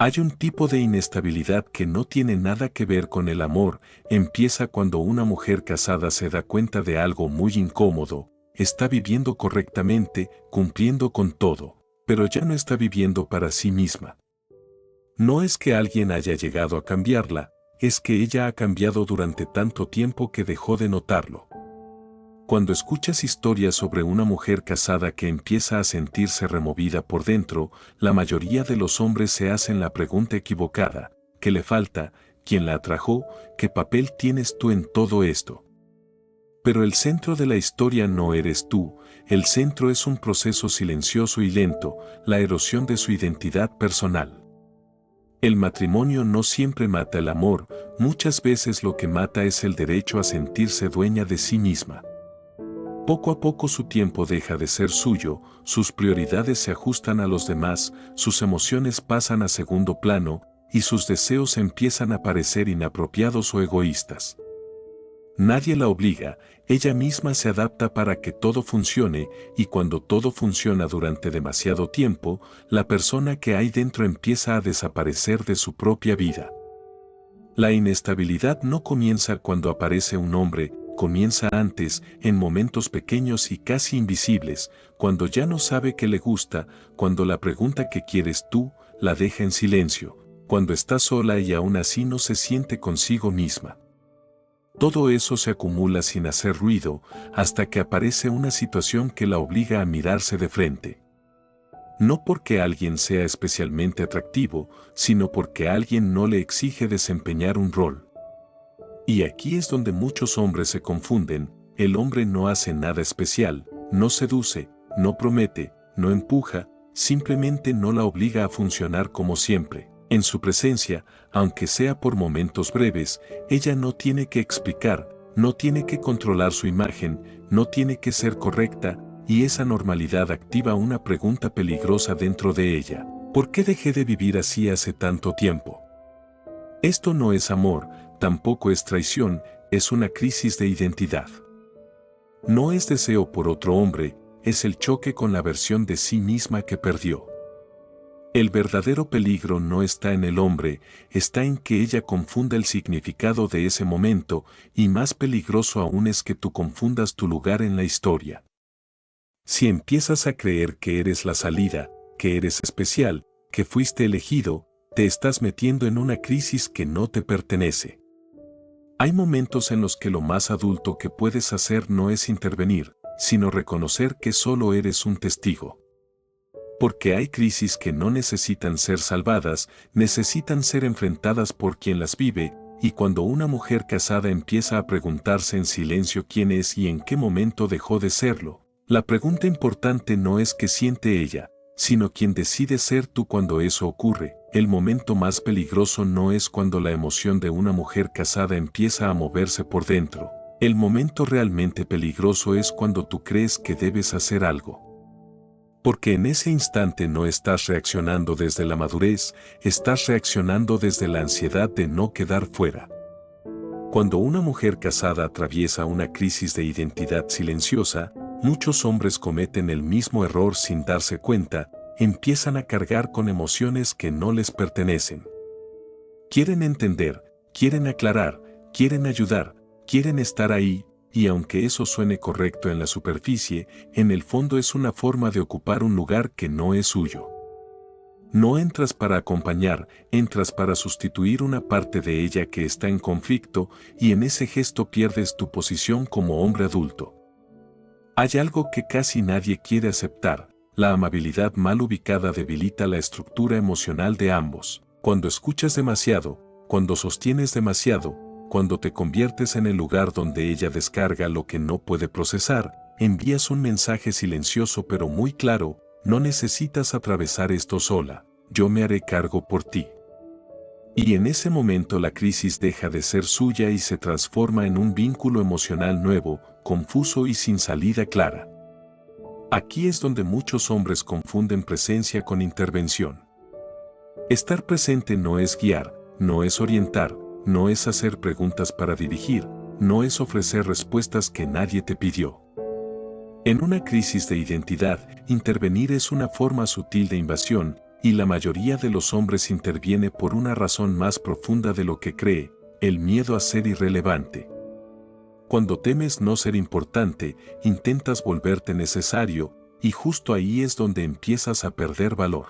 Hay un tipo de inestabilidad que no tiene nada que ver con el amor, empieza cuando una mujer casada se da cuenta de algo muy incómodo, está viviendo correctamente, cumpliendo con todo, pero ya no está viviendo para sí misma. No es que alguien haya llegado a cambiarla, es que ella ha cambiado durante tanto tiempo que dejó de notarlo. Cuando escuchas historias sobre una mujer casada que empieza a sentirse removida por dentro, la mayoría de los hombres se hacen la pregunta equivocada: ¿qué le falta? ¿Quién la atrajo? ¿Qué papel tienes tú en todo esto? Pero el centro de la historia no eres tú, el centro es un proceso silencioso y lento, la erosión de su identidad personal. El matrimonio no siempre mata el amor, muchas veces lo que mata es el derecho a sentirse dueña de sí misma. Poco a poco su tiempo deja de ser suyo, sus prioridades se ajustan a los demás, sus emociones pasan a segundo plano, y sus deseos empiezan a parecer inapropiados o egoístas. Nadie la obliga, ella misma se adapta para que todo funcione, y cuando todo funciona durante demasiado tiempo, la persona que hay dentro empieza a desaparecer de su propia vida. La inestabilidad no comienza cuando aparece un hombre, comienza antes, en momentos pequeños y casi invisibles, cuando ya no sabe qué le gusta, cuando la pregunta ¿qué quieres tú? La deja en silencio, cuando está sola y aún así no se siente consigo misma. Todo eso se acumula sin hacer ruido, hasta que aparece una situación que la obliga a mirarse de frente. No porque alguien sea especialmente atractivo, sino porque alguien no le exige desempeñar un rol. Y aquí es donde muchos hombres se confunden: el hombre no hace nada especial, no seduce, no promete, no empuja, simplemente no la obliga a funcionar como siempre. En su presencia, aunque sea por momentos breves, ella no tiene que explicar, no tiene que controlar su imagen, no tiene que ser correcta, y esa normalidad activa una pregunta peligrosa dentro de ella: ¿por qué dejé de vivir así hace tanto tiempo? Esto no es amor, tampoco es traición, es una crisis de identidad. No es deseo por otro hombre, es el choque con la versión de sí misma que perdió. El verdadero peligro no está en el hombre, está en que ella confunda el significado de ese momento, y más peligroso aún es que tú confundas tu lugar en la historia. Si empiezas a creer que eres la salida, que eres especial, que fuiste elegido, te estás metiendo en una crisis que no te pertenece. Hay momentos en los que lo más adulto que puedes hacer no es intervenir, sino reconocer que solo eres un testigo. Porque hay crisis que no necesitan ser salvadas, necesitan ser enfrentadas por quien las vive, y cuando una mujer casada empieza a preguntarse en silencio quién es y en qué momento dejó de serlo, la pregunta importante no es qué siente ella, sino quién decide ser tú cuando eso ocurre. El momento más peligroso no es cuando la emoción de una mujer casada empieza a moverse por dentro. El momento realmente peligroso es cuando tú crees que debes hacer algo. Porque en ese instante no estás reaccionando desde la madurez, estás reaccionando desde la ansiedad de no quedar fuera. Cuando una mujer casada atraviesa una crisis de identidad silenciosa, muchos hombres cometen el mismo error sin darse cuenta, empiezan a cargar con emociones que no les pertenecen. Quieren entender, quieren aclarar, quieren ayudar, quieren estar ahí, y aunque eso suene correcto en la superficie, en el fondo es una forma de ocupar un lugar que no es suyo. No entras para acompañar, entras para sustituir una parte de ella que está en conflicto, y en ese gesto pierdes tu posición como hombre adulto. Hay algo que casi nadie quiere aceptar: la amabilidad mal ubicada debilita la estructura emocional de ambos. Cuando escuchas demasiado, cuando sostienes demasiado, cuando te conviertes en el lugar donde ella descarga lo que no puede procesar, envías un mensaje silencioso pero muy claro: no necesitas atravesar esto sola, yo me haré cargo por ti. Y en ese momento la crisis deja de ser suya y se transforma en un vínculo emocional nuevo, confuso y sin salida clara. Aquí es donde muchos hombres confunden presencia con intervención. Estar presente no es guiar, no es orientar, no es hacer preguntas para dirigir, no es ofrecer respuestas que nadie te pidió. En una crisis de identidad, intervenir es una forma sutil de invasión, y la mayoría de los hombres interviene por una razón más profunda de lo que cree, el miedo a ser irrelevante. Cuando temes no ser importante, intentas volverte necesario, y justo ahí es donde empiezas a perder valor.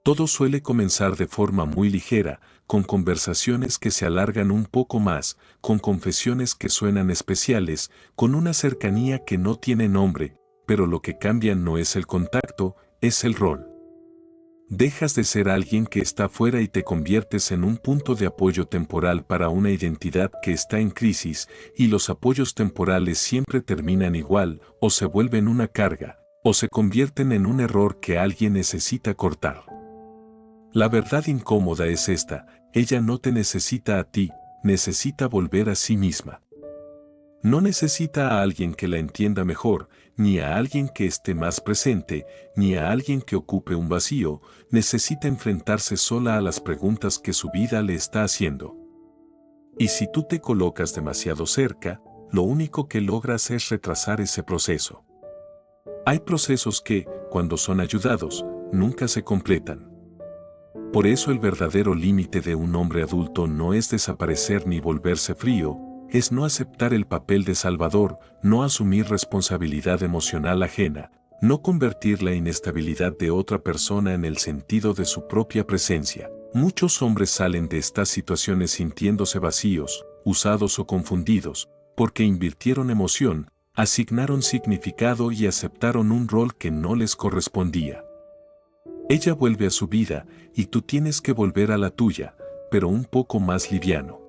Todo suele comenzar de forma muy ligera, con conversaciones que se alargan un poco más, con confesiones que suenan especiales, con una cercanía que no tiene nombre, pero lo que cambia no es el contacto, es el rol. Dejas de ser alguien que está fuera y te conviertes en un punto de apoyo temporal para una identidad que está en crisis, y los apoyos temporales siempre terminan igual, o se vuelven una carga, o se convierten en un error que alguien necesita cortar. La verdad incómoda es esta: ella no te necesita a ti, necesita volver a sí misma. No necesita a alguien que la entienda mejor, ni a alguien que esté más presente, ni a alguien que ocupe un vacío, necesita enfrentarse sola a las preguntas que su vida le está haciendo. Y si tú te colocas demasiado cerca, lo único que logras es retrasar ese proceso. Hay procesos que, cuando son ayudados, nunca se completan. Por eso el verdadero límite de un hombre adulto no es desaparecer ni volverse frío, es no aceptar el papel de salvador, no asumir responsabilidad emocional ajena, no convertir la inestabilidad de otra persona en el sentido de su propia presencia. Muchos hombres salen de estas situaciones sintiéndose vacíos, usados o confundidos, porque invirtieron emoción, asignaron significado y aceptaron un rol que no les correspondía. Ella vuelve a su vida, y tú tienes que volver a la tuya, pero un poco más liviano.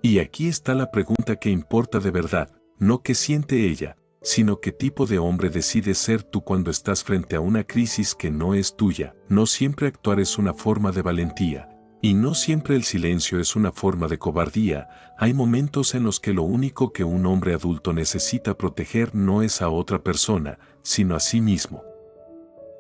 Y aquí está la pregunta que importa de verdad, no qué siente ella, sino qué tipo de hombre decides ser tú cuando estás frente a una crisis que no es tuya. No siempre actuar es una forma de valentía, y no siempre el silencio es una forma de cobardía. Hay momentos en los que lo único que un hombre adulto necesita proteger no es a otra persona, sino a sí mismo.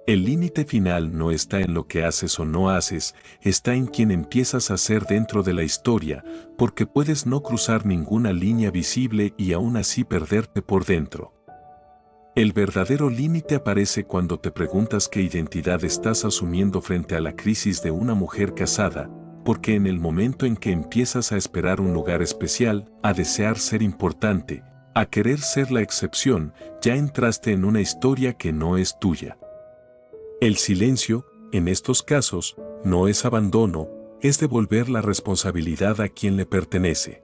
El límite final no está en lo que haces o no haces, está en quién empiezas a ser dentro de la historia, porque puedes no cruzar ninguna línea visible y aún así perderte por dentro. El verdadero límite aparece cuando te preguntas qué identidad estás asumiendo frente a la crisis de una mujer casada, porque en el momento en que empiezas a esperar un lugar especial, a desear ser importante, a querer ser la excepción, ya entraste en una historia que no es tuya. El silencio, en estos casos, no es abandono, es devolver la responsabilidad a quien le pertenece.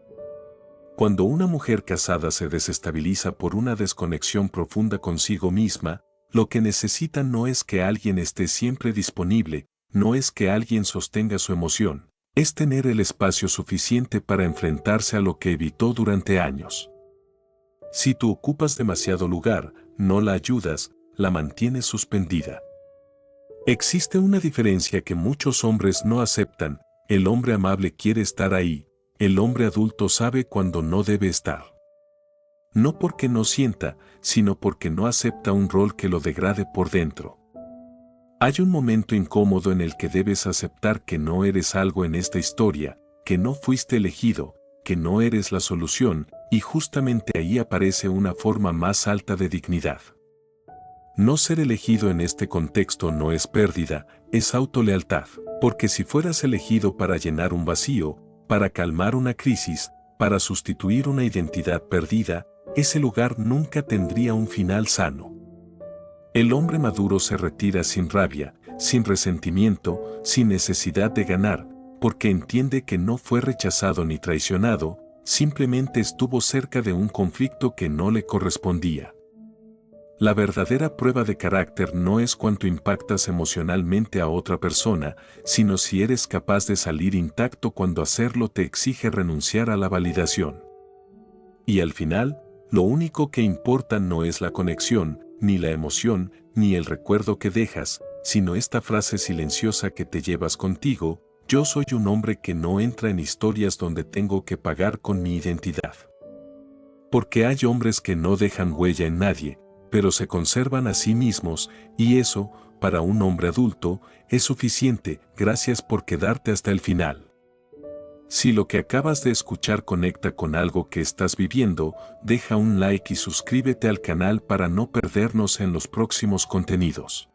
Cuando una mujer casada se desestabiliza por una desconexión profunda consigo misma, lo que necesita no es que alguien esté siempre disponible, no es que alguien sostenga su emoción, es tener el espacio suficiente para enfrentarse a lo que evitó durante años. Si tú ocupas demasiado lugar, no la ayudas, la mantienes suspendida. Existe una diferencia que muchos hombres no aceptan: el hombre amable quiere estar ahí, el hombre adulto sabe cuando no debe estar. No porque no sienta, sino porque no acepta un rol que lo degrade por dentro. Hay un momento incómodo en el que debes aceptar que no eres algo en esta historia, que no fuiste elegido, que no eres la solución, y justamente ahí aparece una forma más alta de dignidad. No ser elegido en este contexto no es pérdida, es autolealtad, porque si fueras elegido para llenar un vacío, para calmar una crisis, para sustituir una identidad perdida, ese lugar nunca tendría un final sano. El hombre maduro se retira sin rabia, sin resentimiento, sin necesidad de ganar, porque entiende que no fue rechazado ni traicionado, simplemente estuvo cerca de un conflicto que no le correspondía. La verdadera prueba de carácter no es cuánto impactas emocionalmente a otra persona, sino si eres capaz de salir intacto cuando hacerlo te exige renunciar a la validación. Y al final, lo único que importa no es la conexión, ni la emoción, ni el recuerdo que dejas, sino esta frase silenciosa que te llevas contigo: yo soy un hombre que no entra en historias donde tengo que pagar con mi identidad. Porque hay hombres que no dejan huella en nadie, pero se conservan a sí mismos, y eso, para un hombre adulto, es suficiente. Gracias por quedarte hasta el final. Si lo que acabas de escuchar conecta con algo que estás viviendo, deja un like y suscríbete al canal para no perdernos en los próximos contenidos.